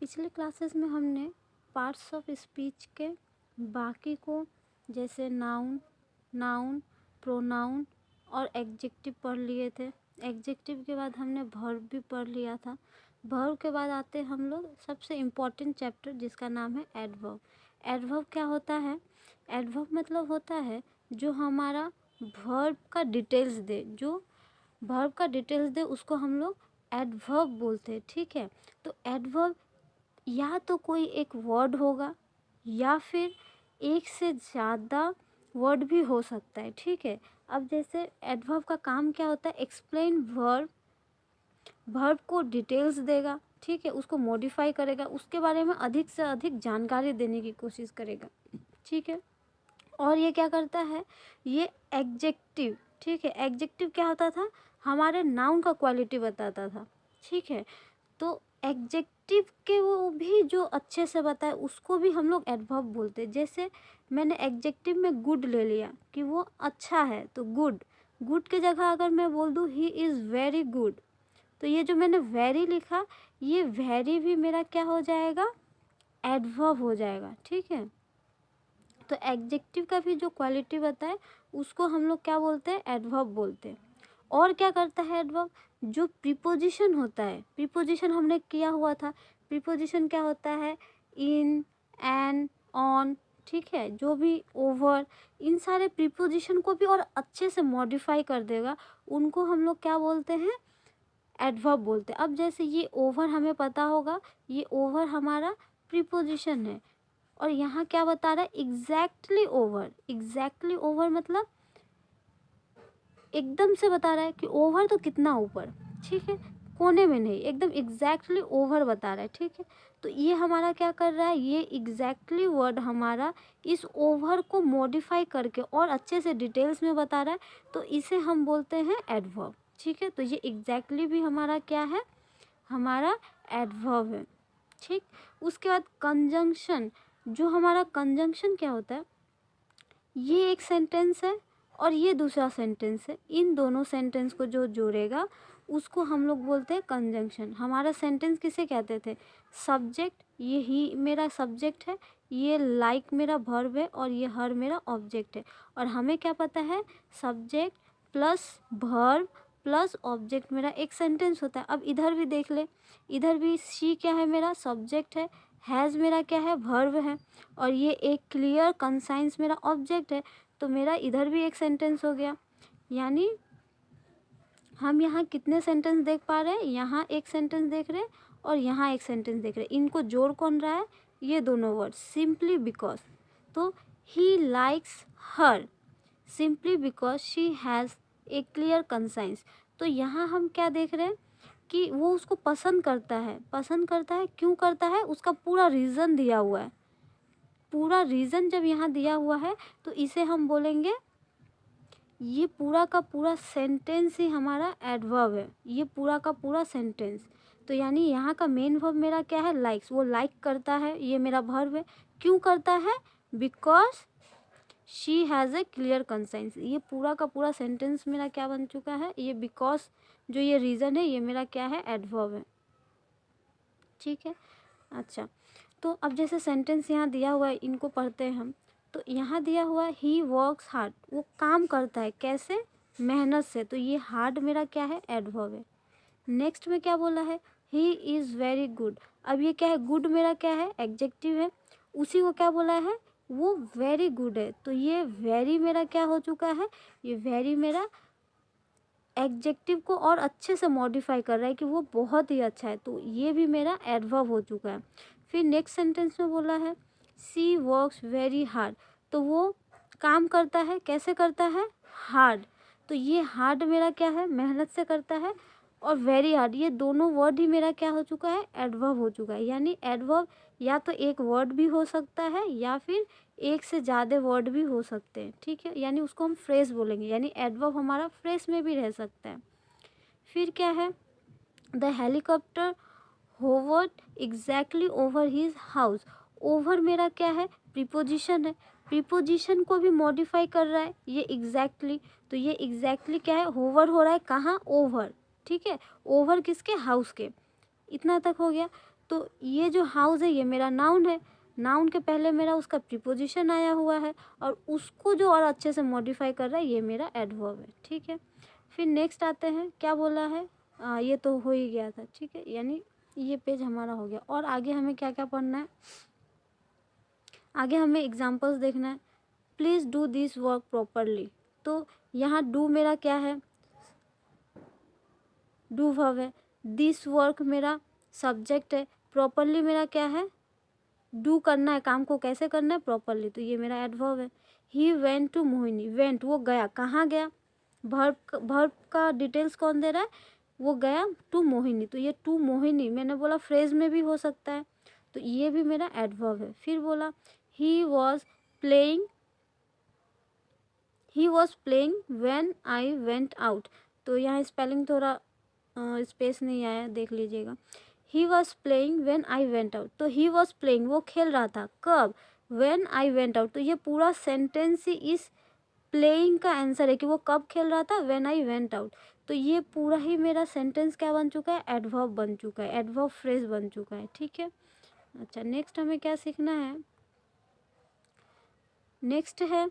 पिछले क्लासेस में हमने पार्ट्स ऑफ स्पीच के बाकी को जैसे नाउन, प्रोनाउन और एडजेक्टिव पढ़ लिए थे। एडजेक्टिव के बाद हमने वर्ब भी पढ़ लिया था। वर्ब के बाद आते हैं हम लोग सबसे इम्पॉर्टेंट चैप्टर जिसका नाम है एडवर्ब। एडवर्ब क्या होता है? एडवर्ब मतलब होता है जो हमारा वर्ब का डिटेल्स दे, जो वर्ब का डिटेल्स दे उसको हम लोग एडवर्ब बोलते हैं। ठीक है, तो एडवर्ब या तो कोई एक वर्ड होगा या फिर एक से ज़्यादा वर्ड भी हो सकता है। ठीक है, अब जैसे एडवर्ब का काम क्या होता है? एक्सप्लेन वर्ब, वर्ब को डिटेल्स देगा। ठीक है, उसको मॉडिफाई करेगा, उसके बारे में अधिक से अधिक जानकारी देने की कोशिश करेगा। ठीक है, और ये क्या करता है? ये एडजेक्टिव, ठीक है, एडजेक्टिव क्या होता था? हमारे नाउन का क्वालिटी बताता था। ठीक है, तो एडजेक्टिव के वो भी जो अच्छे से बताए उसको भी हम लोग एडवर्ब बोलते हैं। जैसे मैंने एडजेक्टिव में गुड ले लिया कि वो अच्छा है, तो गुड, गुड की जगह अगर मैं बोल दूँ ही इज़ वेरी गुड, तो ये जो मैंने वेरी लिखा, ये वेरी भी मेरा क्या हो जाएगा? एडवर्ब हो जाएगा। ठीक है, तो एडजेक्टिव का भी जो क्वालिटी बताए उसको हम लोग क्या बोलते हैं? एडवर्ब बोलते हैं। और क्या करता है एडवर्ब? जो प्रीपोजिशन होता है, प्रीपोजिशन हमने किया हुआ था। प्रीपोजिशन क्या होता है? इन, एन, ऑन, ठीक है, जो भी ओवर, इन सारे प्रीपोजिशन को भी और अच्छे से मॉडिफाई कर देगा, उनको हम लोग क्या बोलते हैं? एडवर्ब बोलते हैं। अब जैसे ये ओवर हमें पता होगा, ये ओवर हमारा प्रीपोजिशन है और यहाँ क्या बता रहा है? Exactly over. एग्जैक्टली ओवर मतलब एकदम से बता रहा है कि ओवर तो कितना ऊपर, ठीक है, कोने में नहीं, एकदम एग्जैक्टली ओवर बता रहा है। ठीक है, तो ये हमारा क्या कर रहा है? ये एग्जैक्टली वर्ड हमारा इस ओवर को मॉडिफाई करके और अच्छे से डिटेल्स में बता रहा है, तो इसे हम बोलते हैं एडवर्ब। ठीक है, तो ये एग्जैक्टली भी हमारा क्या है? हमारा एडवर्ब है। ठीक, उसके बाद कंजंक्शन। जो हमारा कंजंक्शन क्या होता है? ये एक सेंटेंस है और ये दूसरा सेंटेंस है, इन दोनों सेंटेंस को जो जोड़ेगा उसको हम लोग बोलते हैं कंजंक्शन। हमारा सेंटेंस किसे कहते थे? सब्जेक्ट, ये ही मेरा सब्जेक्ट है, ये लाइक मेरा वर्ब है और ये हर मेरा ऑब्जेक्ट है। और हमें क्या पता है? Subject plus verb plus object मेरा एक सेंटेंस होता है। अब इधर भी देख ले, इधर भी शी क्या है? मेरा सब्जेक्ट है, हैज़ मेरा क्या है? वर्ब है, और ये एक क्लियर कंसाइंस मेरा ऑब्जेक्ट है, तो मेरा इधर भी एक सेंटेंस हो गया। यानी हम यहाँ कितने सेंटेंस देख पा रहे हैं? यहाँ एक सेंटेंस देख रहे हैं और यहाँ एक सेंटेंस देख रहे हैं। इनको जोड़ कौन रहा है? ये दोनों वर्ड, सिंपली बिकॉज। तो he likes her simply because she has a clear conscience. तो यहाँ हम क्या देख रहे हैं कि वो उसको पसंद करता है। पसंद करता है, क्यों करता है? उसका पूरा रीज़न दिया हुआ है। पूरा रीज़न जब यहाँ दिया हुआ है तो इसे हम बोलेंगे, ये पूरा का पूरा सेंटेंस ही हमारा एडवर्ब है। ये पूरा का पूरा सेंटेंस, तो यानी यहाँ का मेन वर्ब मेरा क्या है? लाइक्स, वो लाइक करता है, ये मेरा वर्ब है। क्यों करता है? Because she has a clear conscience. ये पूरा का पूरा सेंटेंस मेरा क्या बन चुका है? ये बिकॉज जो ये रीज़न है ये मेरा क्या है? एडवर्ब है। ठीक है, अच्छा, तो अब जैसे सेंटेंस यहाँ दिया हुआ है, इनको पढ़ते हैं हम। तो यहाँ दिया हुआ है ही वर्क्स हार्ड, वो काम करता है, कैसे? मेहनत से, तो ये हार्ड मेरा क्या है? एडवर्ब है। नेक्स्ट में क्या बोला है? He is very good. अब ये क्या है? गुड मेरा क्या है? एडजेक्टिव है। उसी को क्या बोला है? वो वेरी गुड है, तो ये वेरी मेरा क्या हो चुका है? ये वेरी मेरा एडजेक्टिव को और अच्छे से मॉडिफाई कर रहा है कि वो बहुत ही अच्छा है, तो ये भी मेरा एडवर्ब हो चुका है। फिर नेक्स्ट सेंटेंस में बोला है सी वर्क्स वेरी हार्ड, तो वो काम करता है, कैसे करता है? हार्ड, तो ये हार्ड मेरा क्या है? मेहनत से करता है। और वेरी हार्ड, ये दोनों वर्ड ही मेरा क्या हो चुका है? एडवर्ब हो चुका है। यानी एडवर्ब या तो एक वर्ड भी हो सकता है या फिर एक से ज़्यादा वर्ड भी हो सकते हैं। ठीक है, यानी उसको हम फ्रेज बोलेंगे, यानी एडवर्ब हमारा फ्रेज में भी रह सकता है। फिर क्या है? The helicopter hovered exactly over his house. Over मेरा क्या है? प्रीपोजिशन है, प्रीपोजिशन को भी मॉडिफाई कर रहा है ये एग्जैक्टली, तो ये एग्जैक्टली क्या है? होवर हो रहा है कहाँ? ओवर। ठीक है, ओवर किसके? हाउस के। इतना तक हो गया। तो ये जो हाउस है ये मेरा नाउन है, नाउन के पहले मेरा उसका प्रीपोजिशन आया हुआ है और उसको जो और अच्छे से मॉडिफाई कर रहा है ये मेरा एडवर्ब है, ठीक है। फिर नेक्स्ट आते हैं, क्या बोला है, ये तो हो ही गया था, ठीक है, यानी ये पेज हमारा हो गया। और आगे हमें क्या क्या पढ़ना है, आगे हमें एग्जाम्पल्स देखना है। Please do this work properly, तो यहाँ डू मेरा क्या है, डू वर्ब है, दिस वर्क मेरा सब्जेक्ट है, प्रॉपरली मेरा क्या है, डू करना है, काम को कैसे करना है, प्रॉपरली, तो ये मेरा एडवर्ब है। He went to Mohini, went वो गया, कहाँ गया, वर्ब का डिटेल्स कौन दे रहा है, वो गया टू मोहिनी, तो ये टू मोहिनी मैंने बोला फ्रेज में भी हो सकता है, तो ये भी मेरा एडवर्ब है। फिर बोला he was playing, he was playing when I went out, तो यहाँ स्पेलिंग थोड़ा स्पेस नहीं आया, देख लीजिएगा। He was playing when I went out, तो ही वॉज प्लेइंग वो खेल रहा था, कब, व्हेन आई वेंट आउट, तो ये पूरा सेंटेंस ही इस प्लेइंग का आंसर है कि वो कब खेल रहा था, व्हेन आई वेंट आउट, तो ये पूरा ही मेरा सेंटेंस क्या बन चुका है, एडवर्ब बन चुका है, एडवर्ब फ्रेज बन चुका है, ठीक है। अच्छा, नेक्स्ट हमें क्या सीखना है, नेक्स्ट है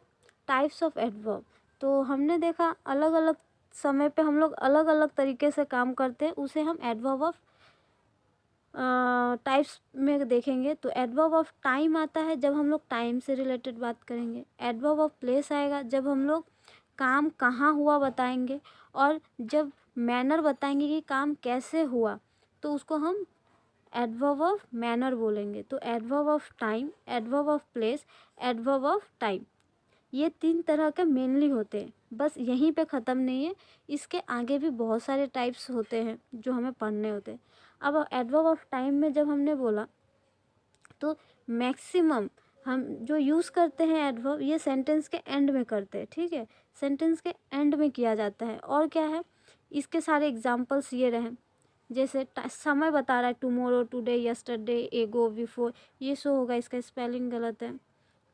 टाइप्स ऑफ एडवर्ब। तो हमने देखा अलग अलग समय पे हम लोग अलग अलग तरीके से काम करते हैं, उसे हम एडवर्ब ऑफ टाइप्स में देखेंगे। तो एडवर्ब ऑफ टाइम आता है जब हम लोग टाइम से रिलेटेड बात करेंगे, एडवर्ब ऑफ प्लेस आएगा जब हम लोग काम कहाँ हुआ बताएंगे, और जब मैनर बताएंगे कि काम कैसे हुआ तो उसको हम एडवर्ब ऑफ मैनर बोलेंगे। तो adverb of time, adverb of place, adverb of time, ये 3 तरह के मेनली होते हैं, बस यहीं पे ख़त्म नहीं है, इसके आगे भी बहुत सारे टाइप्स होते हैं जो हमें पढ़ने होते हैं। अब एडवर्ब ऑफ टाइम में जब हमने बोला तो मैक्सिमम हम जो यूज़ करते हैं एडवर्ब, ये सेंटेंस के एंड में करते हैं, ठीक है, सेंटेंस के एंड में किया जाता है। और क्या है, इसके सारे एग्जांपल्स ये रहे, जैसे समय बता रहा है, tomorrow, today, yesterday, ago, before, ये शो होगा, इसका स्पेलिंग गलत है,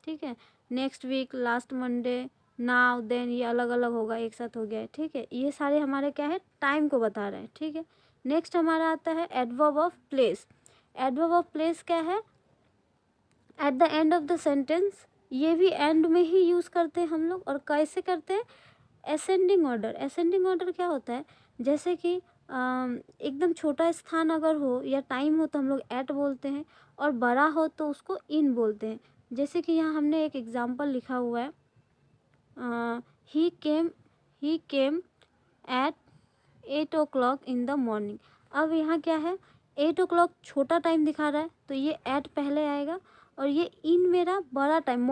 ठीक है। Next week, last Monday, now, then, ये अलग अलग होगा, एक साथ हो गया है, ठीक है। ये सारे हमारे क्या है, टाइम को बता रहे हैं, ठीक है। नेक्स्ट हमारा आता है adverb of place. Adverb of place क्या है, at the end of the sentence, ये भी एंड में ही यूज़ करते हैं हम लोग। और कैसे करते हैं, असेंडिंग ऑर्डर। असेंडिंग ऑर्डर क्या होता है, जैसे कि एकदम छोटा स्थान अगर हो या टाइम हो तो हम लोग एट बोलते हैं, और बड़ा हो तो उसको इन बोलते हैं। जैसे कि यहाँ हमने एक एग्जाम्पल लिखा हुआ है, he came at 8 o'clock in the morning. अब यहाँ क्या है, 8 o'clock छोटा टाइम दिखा रहा है तो ये एट पहले आएगा, और ये इन मेरा बड़ा टाइम,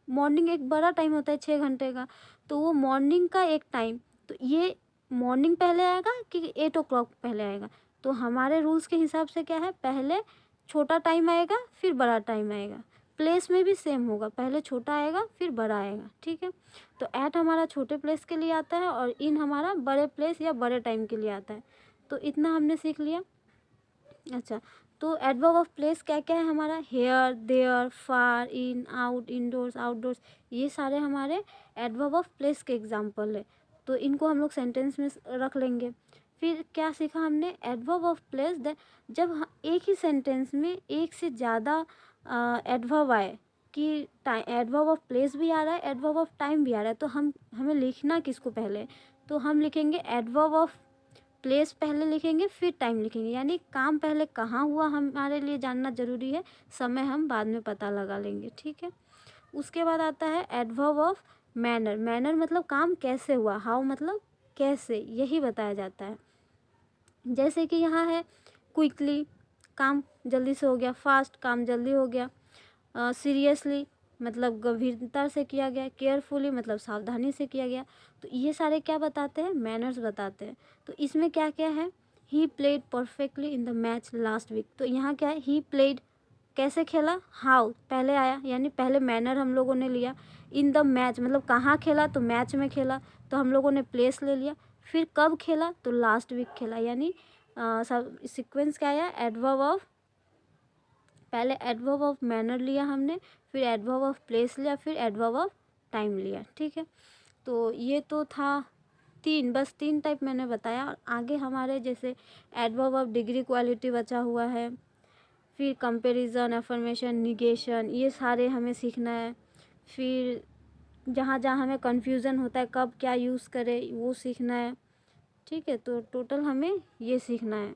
मॉर्निंग एक बड़ा टाइम होता है 6 घंटे का, तो वो मॉर्निंग का एक टाइम, तो ये मॉर्निंग पहले आएगा कि 8 o'clock पहले आएगा। तो हमारे रूल्स के हिसाब से क्या है, पहले छोटा टाइम आएगा फिर बड़ा टाइम आएगा। प्लेस में भी सेम होगा, पहले छोटा आएगा फिर बड़ा आएगा, ठीक है। तो एट हमारा छोटे प्लेस के लिए आता है और इन हमारा बड़े प्लेस या बड़े टाइम के लिए आता है। तो इतना हमने सीख लिया। अच्छा, तो एडवर्ब ऑफ प्लेस क्या क्या है हमारा, here, there, far, in, out, indoors, outdoors, ये सारे हमारे एडवर्ब ऑफ प्लेस के एग्जाम्पल है। तो इनको हम लोग सेंटेंस में रख लेंगे। फिर क्या सीखा हमने, एडवर्ब ऑफ प्लेस, जब एक ही सेंटेंस में एक से ज़्यादा एडवर्ब आए, कि एडवर्ब ऑफ प्लेस भी आ रहा है, एडवर्ब ऑफ टाइम भी आ रहा है, तो हमें लिखना किसको पहले, तो हम लिखेंगे एडवर्ब ऑफ प्लेस पहले लिखेंगे फिर टाइम लिखेंगे, यानी काम पहले कहाँ हुआ हमारे लिए जानना ज़रूरी है, समय हम बाद में पता लगा लेंगे, ठीक है। उसके बाद आता है एडवर्ब ऑफ मैनर। मैनर मतलब काम कैसे हुआ, हाउ मतलब कैसे, यही बताया जाता है। जैसे कि यहाँ है क्विकली, काम जल्दी से हो गया, फास्ट, काम जल्दी हो गया, सीरियसली मतलब गंभीरता से किया गया, केयरफुली मतलब सावधानी से किया गया। तो ये सारे क्या बताते हैं, मैनर्स बताते हैं। तो इसमें क्या क्या है, he played perfectly in the match last week, तो यहाँ क्या है, ही प्लेड कैसे खेला, हाउ पहले आया, यानी पहले मैनर हम लोगों ने लिया। इन द मैच मतलब कहाँ खेला, तो मैच में खेला, तो हम लोगों ने प्लेस ले लिया। फिर कब खेला, तो लास्ट वीक खेला, यानी सब सीक्वेंस क्या आया, एडवर्ब ऑफ, पहले एडवर्ब ऑफ मैनर लिया हमने, फिर एडवर्ब ऑफ प्लेस लिया, फिर एडवर्ब ऑफ टाइम लिया, ठीक है। तो ये तो था बस 3 टाइप मैंने बताया। और आगे हमारे जैसे एडवर्ब ऑफ डिग्री क्वालिटी बचा हुआ है, फिर कंपैरिजन, अफर्मेशन, निगेशन, ये सारे हमें सीखना है। फिर जहाँ जहाँ हमें कन्फ्यूज़न होता है कब क्या यूज़ करें वो सीखना है। ठीक है, तो टोटल हमें ये सीखना है।